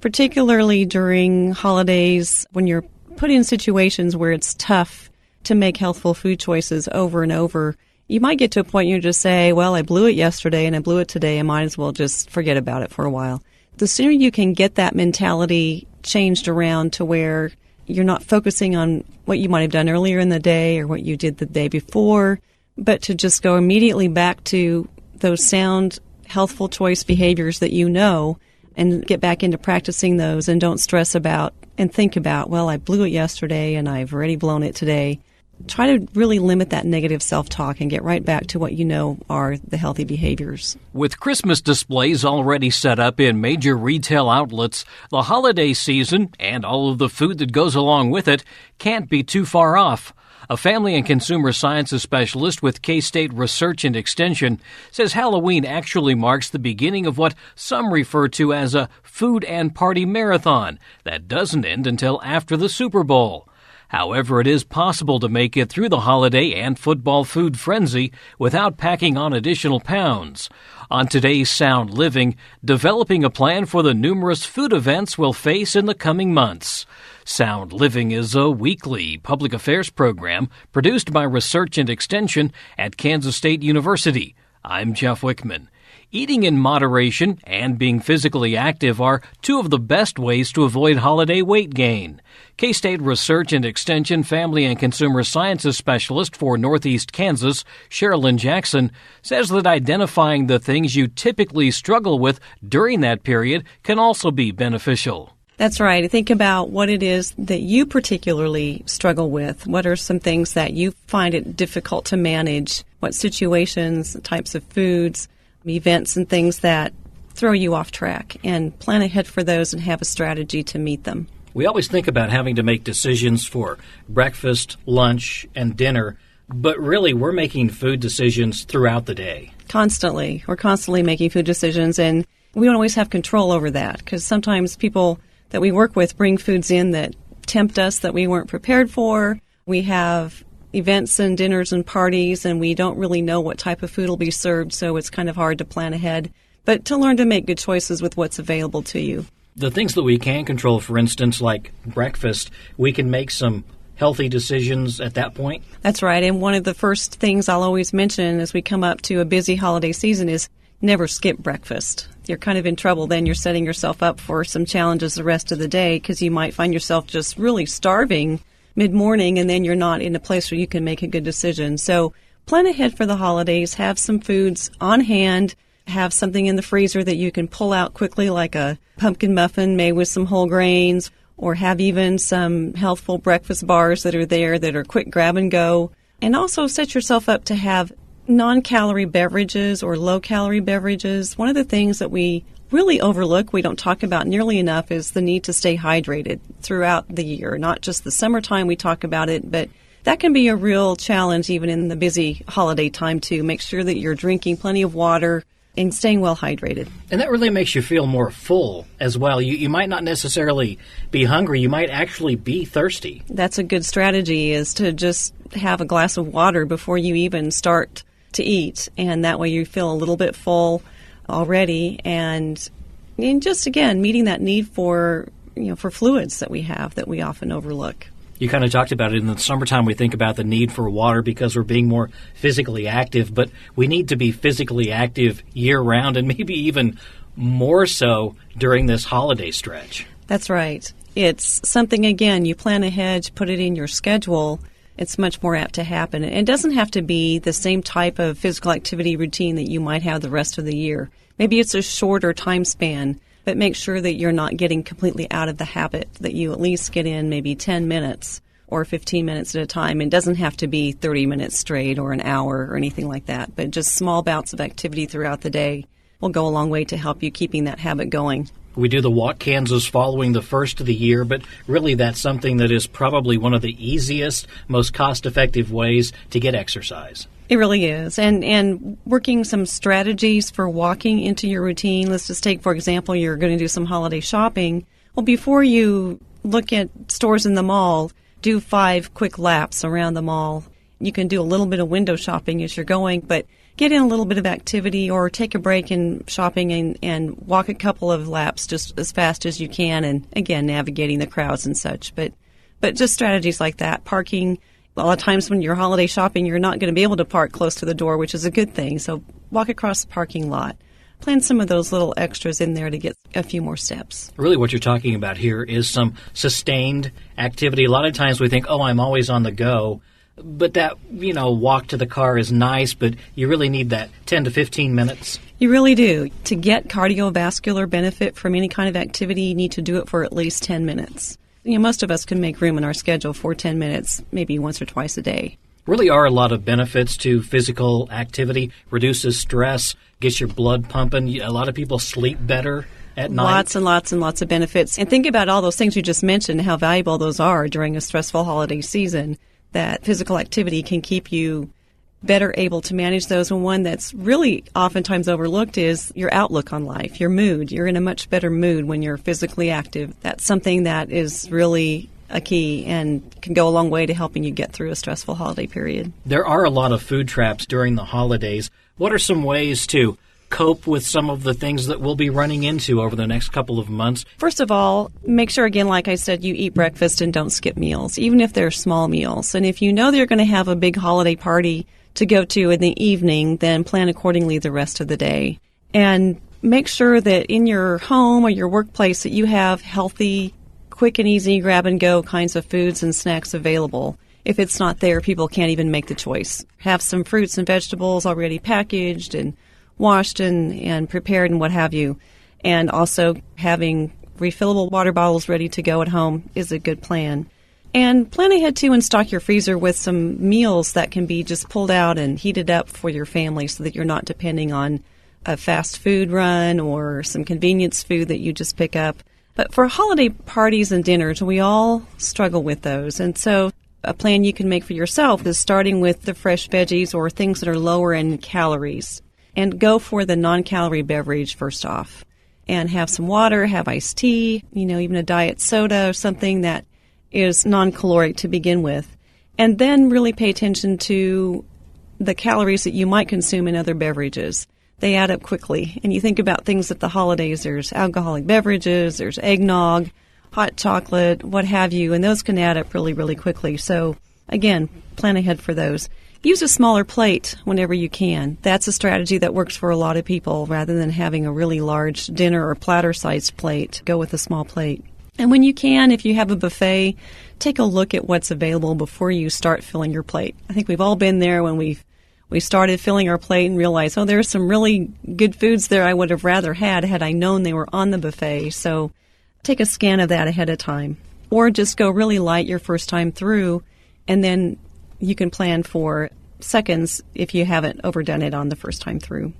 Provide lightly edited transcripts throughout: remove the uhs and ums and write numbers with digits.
particularly during holidays when you're put in situations where it's tough to make healthful food choices over and over. You might get to a point you just say, well, I blew it yesterday and I blew it today. I might as well just forget about it for a while. The sooner you can get that mentality changed around to where you're not focusing on what you might have done earlier in the day or what you did the day before, but to just go immediately back to those sound, healthful choice behaviors that you know and get back into practicing those and don't stress about and think about, well, I blew it yesterday and I've already blown it today. Try to really limit that negative self-talk and get right back to what you know are the healthy behaviors. With Christmas displays already set up in major retail outlets, the holiday season and all of the food that goes along with it can't be too far off. A family and consumer sciences specialist with K-State Research and Extension says Halloween actually marks the beginning of what some refer to as a food and party marathon that doesn't end until after the Super Bowl. However, it is possible to make it through the holiday and football food frenzy without packing on additional pounds. On today's Sound Living, developing a plan for the numerous food events we'll face in the coming months. Sound Living is a weekly public affairs program produced by Research and Extension at Kansas State University. I'm Jeff Wichman. Eating in moderation and being physically active are two of the best ways to avoid holiday weight gain. K-State Research and Extension Family and Consumer Sciences Specialist for Northeast Kansas, Sharolyn Jackson, says that identifying the things you typically struggle with during that period can also be beneficial. That's right. Think about what it is that you particularly struggle with. What are some things that you find it difficult to manage? What situations, types of foods, events, and things that throw you off track, and plan ahead for those and have a strategy to meet them. We always think about having to make decisions for breakfast, lunch, and dinner, but really we're making food decisions throughout the day. Constantly. We're constantly making food decisions, and we don't always have control over that because sometimes people that we work with bring foods in that tempt us that we weren't prepared for. We have events and dinners and parties, and we don't really know what type of food will be served, so it's kind of hard to plan ahead. But to learn to make good choices with what's available to you. The things that we can control, for instance, like breakfast, we can make some healthy decisions at that point. That's right, and one of the first things I'll always mention as we come up to a busy holiday season is never skip breakfast. You're kind of in trouble then. You're setting yourself up for some challenges the rest of the day because you might find yourself just really starving mid-morning, and then you're not in a place where you can make a good decision. So plan ahead for the holidays. Have some foods on hand. Have something in the freezer that you can pull out quickly, like a pumpkin muffin made with some whole grains, or have even some healthful breakfast bars that are there that are quick grab and go. And also set yourself up to have non-calorie beverages or low-calorie beverages. One of the things that we really overlook, we don't talk about nearly enough, is the need to stay hydrated throughout the year. Not just the summertime we talk about it, but that can be a real challenge even in the busy holiday time too. Make sure that you're drinking plenty of water and staying well hydrated. And that really makes you feel more full as well. You might not necessarily be hungry. You might actually be thirsty. That's a good strategy, is to just have a glass of water before you even start to eat. And that way you feel a little bit full already, and just again meeting that need for fluids that we have that we often overlook. You kind of talked about it. In the summertime, we think about the need for water because we're being more physically active, but we need to be physically active year-round, and maybe even more so during this holiday stretch. That's right. It's something, again, you plan ahead, put it in your schedule, it's much more apt to happen. It doesn't have to be the same type of physical activity routine that you might have the rest of the year. Maybe it's a shorter time span, but make sure that you're not getting completely out of the habit, that you at least get in maybe 10 minutes or 15 minutes at a time. It doesn't have to be 30 minutes straight or an hour or anything like that, but just small bouts of activity throughout the day will go a long way to help you keeping that habit going. We do the Walk Kansas following the first of the year, but really that's something that is probably one of the easiest, most cost-effective ways to get exercise. It really is. And working some strategies for walking into your routine. Let's just take, for example, you're going to do some holiday shopping. Well, before you look at stores in the mall, do 5 quick laps around the mall. You can do a little bit of window shopping as you're going, but get in a little bit of activity or take a break in shopping and walk a couple of laps just as fast as you can, and again, navigating the crowds and such. But just strategies like that. Parking, a lot of times when you're holiday shopping, you're not going to be able to park close to the door, which is a good thing. So walk across the parking lot. Plan some of those little extras in there to get a few more steps. Really what you're talking about here is some sustained activity. A lot of times we think, oh, I'm always on the go. But that, walk to the car is nice, but you really need that 10 to 15 minutes. You really do. To get cardiovascular benefit from any kind of activity, you need to do it for at least 10 minutes. Most of us can make room in our schedule for 10 minutes, maybe once or twice a day. Really are a lot of benefits to physical activity. Reduces stress, gets your blood pumping. A lot of people sleep better at night. Lots and lots and lots of benefits. And think about all those things you just mentioned, how valuable those are during a stressful holiday season. That physical activity can keep you better able to manage those. And one that's really oftentimes overlooked is your outlook on life, your mood. You're in a much better mood when you're physically active. That's something that is really a key and can go a long way to helping you get through a stressful holiday period. There are a lot of food traps during the holidays. What are some ways to cope with some of the things that we'll be running into over the next couple of months? First of all, make sure, again, like I said, you eat breakfast and don't skip meals, even if they're small meals. And if you know that you're going to have a big holiday party to go to in the evening, then plan accordingly the rest of the day. And make sure that in your home or your workplace that you have healthy, quick and easy grab-and-go kinds of foods and snacks available. If it's not there, people can't even make the choice. Have some fruits and vegetables already packaged and washed and prepared and what have you. And also having refillable water bottles ready to go at home is a good plan. And plan ahead, too, and stock your freezer with some meals that can be just pulled out and heated up for your family so that you're not depending on a fast food run or some convenience food that you just pick up. But for holiday parties and dinners, we all struggle with those. And so a plan you can make for yourself is starting with the fresh veggies or things that are lower in calories. And go for the non-calorie beverage first off. And have some water, have iced tea, even a diet soda or something that is non-caloric to begin with. And then really pay attention to the calories that you might consume in other beverages. They add up quickly. And you think about things at the holidays, there's alcoholic beverages, there's eggnog, hot chocolate, what have you, and those can add up really, really quickly. So, again, plan ahead for those. Use a smaller plate whenever you can. That's a strategy that works for a lot of people. Rather than having a really large dinner or platter-sized plate, go with a small plate. And when you can, if you have a buffet, take a look at what's available before you start filling your plate. I think we've all been there when we started filling our plate and realized, there's some really good foods there I would have rather had I known they were on the buffet. So take a scan of that ahead of time. Or just go really light your first time through, and then you can plan for seconds if you haven't overdone it on the first time through.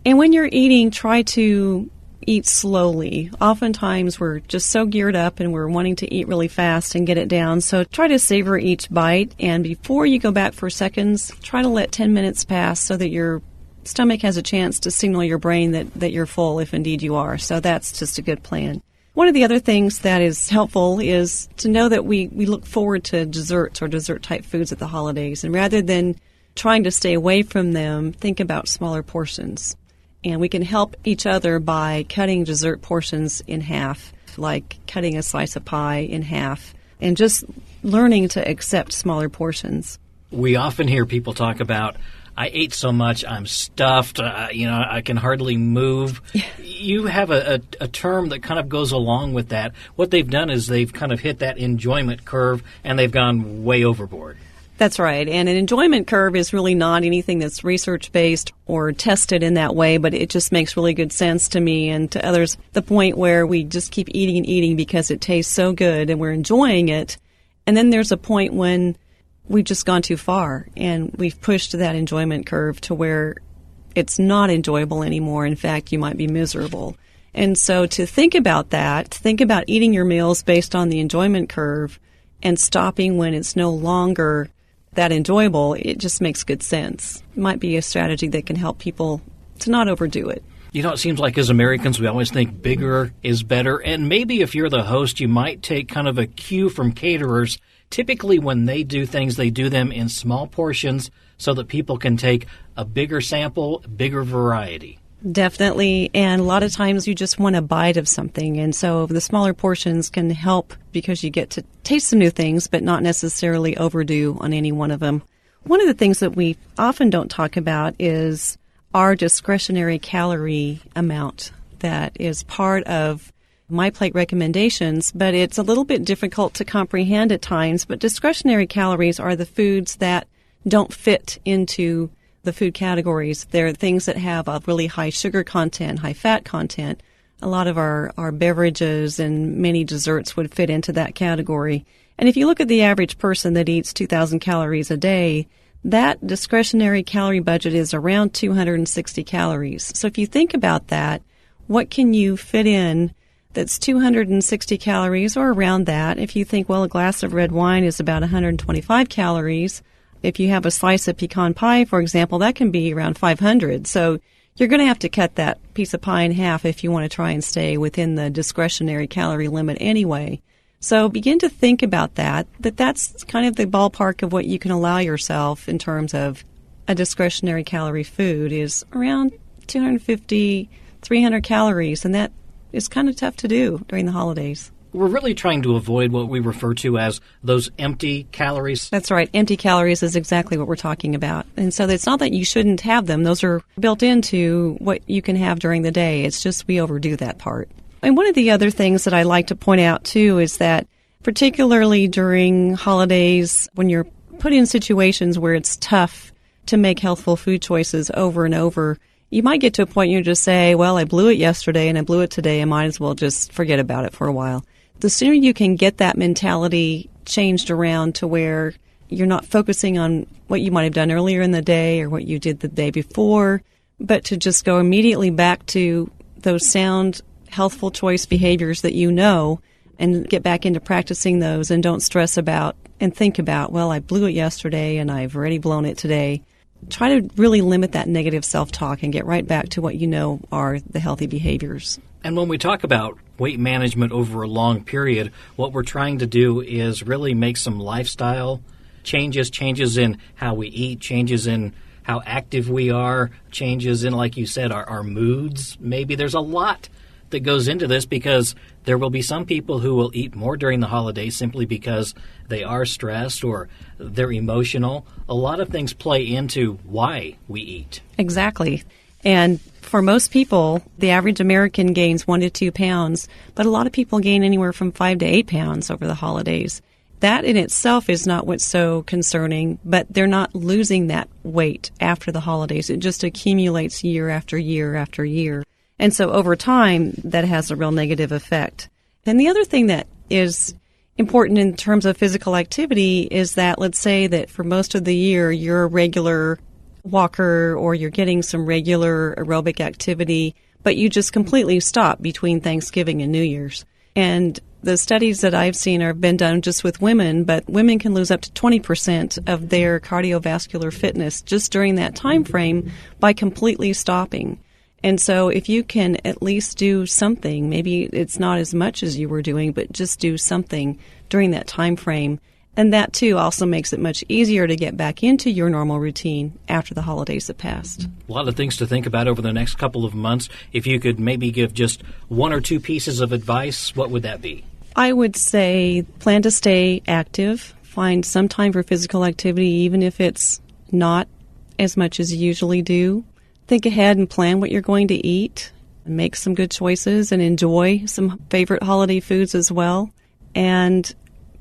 And when you're eating, try to eat slowly. Oftentimes we're just so geared up and we're wanting to eat really fast and get it down. So try to savor each bite. And before you go back for seconds, try to let 10 minutes pass so that your stomach has a chance to signal your brain that you're full, if indeed you are. So that's just a good plan. One of the other things that is helpful is to know that we look forward to desserts or dessert-type foods at the holidays. And rather than trying to stay away from them, think about smaller portions. And we can help each other by cutting dessert portions in half, like cutting a slice of pie in half, and just learning to accept smaller portions. We often hear people talk about, I ate so much, I'm stuffed, I can hardly move. You have a term that kind of goes along with that. What they've done is they've kind of hit that enjoyment curve, and they've gone way overboard. That's right. And an enjoyment curve is really not anything that's research-based or tested in that way, but it just makes really good sense to me and to others. The point where we just keep eating and eating because it tastes so good and we're enjoying it. And then there's a point when we've just gone too far and we've pushed that enjoyment curve to where it's not enjoyable anymore. In fact, you might be miserable. And so to think about that, think about eating your meals based on the enjoyment curve and stopping when it's no longer that enjoyable, it just makes good sense. It might be a strategy that can help people to not overdo it. It seems like as Americans, we always think bigger is better. And maybe if you're the host, you might take kind of a cue from caterers. typically when they do things, they do them in small portions so that people can take a bigger sample, bigger variety. Definitely. And a lot of times you just want a bite of something. And so the smaller portions can help because you get to taste some new things, but not necessarily overdo on any one of them. One of the things that we often don't talk about is our discretionary calorie amount that is part of My Plate recommendations, but it's a little bit difficult to comprehend at times. But discretionary calories are the foods that don't fit into the food categories. They're things that have a really high sugar content, high fat content. A lot of our beverages and many desserts would fit into that category. And if you look at the average person that eats 2,000 calories a day, that discretionary calorie budget is around 260 calories. So if you think about that, what can you fit in that's 260 calories or around that? If you think, well, a glass of red wine is about 125 calories. If you have a slice of pecan pie, for example, that can be around 500. So you're going to have to cut that piece of pie in half if you want to try and stay within the discretionary calorie limit anyway. So begin to think about that's kind of the ballpark of what you can allow yourself in terms of a discretionary calorie food is around 250, 300 calories, and that is kind of tough to do during the holidays. We're really trying to avoid what we refer to as those empty calories. That's right. Empty calories is exactly what we're talking about. And so it's not that you shouldn't have them. Those are built into what you can have during the day. It's just we overdo that part. And one of the other things that I like to point out, too, is that particularly during holidays, when you're put in situations where it's tough to make healthful food choices over and over, you might get to a point you just say, well, I blew it yesterday and I blew it today. I might as well just forget about it for a while. The sooner you can get that mentality changed around to where you're not focusing on what you might have done earlier in the day or what you did the day before, but to just go immediately back to those sound, healthful choice behaviors that you know and get back into practicing those and don't stress about and think about, well, I blew it yesterday and I've already blown it today. Try to really limit that negative self-talk and get right back to what you know are the healthy behaviors. And when we talk about weight management over a long period, what we're trying to do is really make some lifestyle changes in how we eat, changes in how active we are, changes in, like you said, our moods. Maybe there's a lot that goes into this because there will be some people who will eat more during the holidays simply because they are stressed or they're emotional. A lot of things play into why we eat. Exactly. And for most people, the average American gains 1 to 2 pounds, but a lot of people gain anywhere from 5 to 8 pounds over the holidays. That in itself is not what's so concerning, but they're not losing that weight after the holidays. It just accumulates year after year after year. And so over time, that has a real negative effect. And the other thing that is important in terms of physical activity is that, let's say that for most of the year, you're a regular walker or you're getting some regular aerobic activity, but you just completely stop between Thanksgiving and New Year's. And the studies that I've seen have been done just with women, but women can lose up to 20% of their cardiovascular fitness just during that time frame by completely stopping. And so if you can at least do something, maybe it's not as much as you were doing, but just do something during that time frame. And that, too, also makes it much easier to get back into your normal routine after the holidays have passed. A lot of things to think about over the next couple of months. If you could maybe give just 1 or 2 pieces of advice, what would that be? I would say plan to stay active. Find some time for physical activity, even if it's not as much as you usually do. Think ahead and plan what you're going to eat. Make some good choices and enjoy some favorite holiday foods as well. And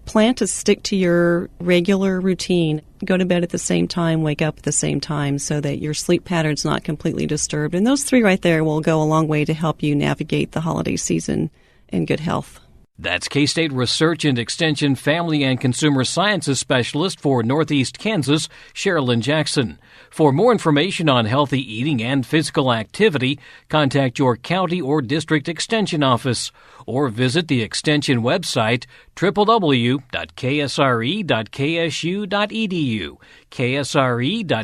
plan to stick to your regular routine. Go to bed at the same time, wake up at the same time so that your sleep pattern's not completely disturbed. And those 3 right there will go a long way to help you navigate the holiday season in good health. That's K-State Research and Extension Family and Consumer Sciences Specialist for Northeast Kansas, Sharolyn Jackson. For more information on healthy eating and physical activity, contact your county or district extension office or visit the extension website www.ksre.ksu.edu, ksre.ksu.edu.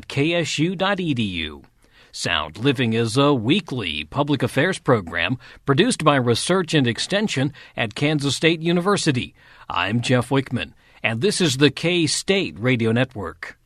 Sound Living is a weekly public affairs program produced by Research and Extension at Kansas State University. I'm Jeff Wichman. and this is the K-State Radio Network.